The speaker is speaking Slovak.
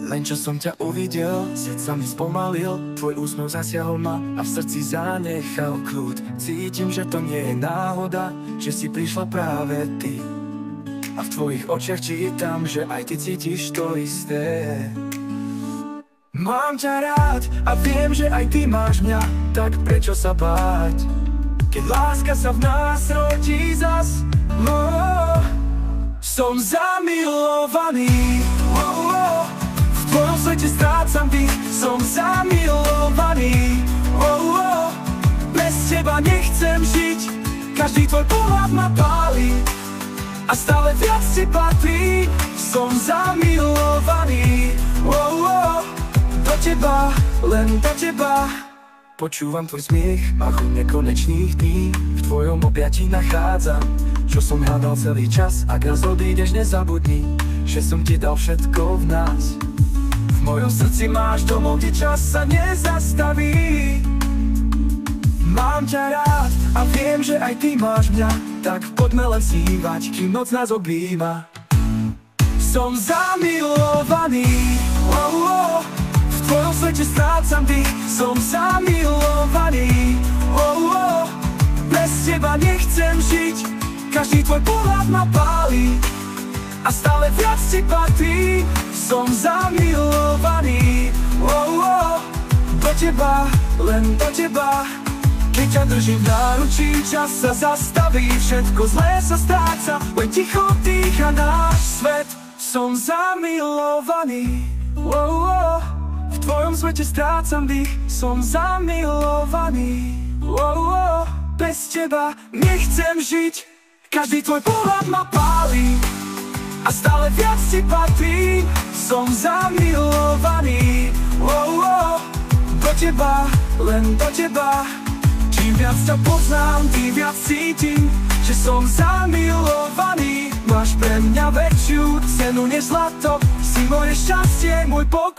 Len čo som ťa uvidel, svet sa mi spomalil, tvoj úsmev zasiahol ma a v srdci zanechal kľud. Cítim, že to nie je náhoda, že si prišla práve ty. A v tvojich očiach čítam, že aj ty cítiš to isté. Mám ťa rád a viem, že aj ty máš mňa, tak prečo sa báť? Keď láska sa v nás rodí zas, som zamilovaný, v tvojom svete strácam dých, som zamilovaný, bez teba nechcem žiť, každý tvoj pohľad ma pálí a stále viac ti patrí, som zamilovaný, do teba, len do teba. Počúvam tvoj smiech a chuť nekonečných dní, v tvojom objatí nachádzam, čo som hľadal celý čas. Ak raz odídeš, nezabudni, že som ti dal všetko v nás. V mojom srdci máš domov, kde čas sa nezastaví. Mám ťa rád a viem, že aj ty máš mňa, tak poďme len snívať, kým noc nás objíma. Som zamilovaný, v tvojom svete strácam dých, som zamilovaný, bez teba nechcem žiť, každý tvoj pohľad ma pálí a stále viac ti patrí, som zamilovaný, do teba, len do teba. Keď ťa držím v náručí, čas sa zastaví, všetko zlé sa stráca, len ticho dýcha náš svet. Som zamilovaný, v tvojom svete strácam dých, som zamilovaný, bez teba nechcem žiť, každý tvoj pohľad ma pálí a stále viac ti patrí, som zamilovaný, do teba, len do teba. Čím viac ťa poznám, tým viac cítim, že som zamilovaný. Máš pre mňa väčšiu cenu než zlato, si moje šťastie, môj pokoj.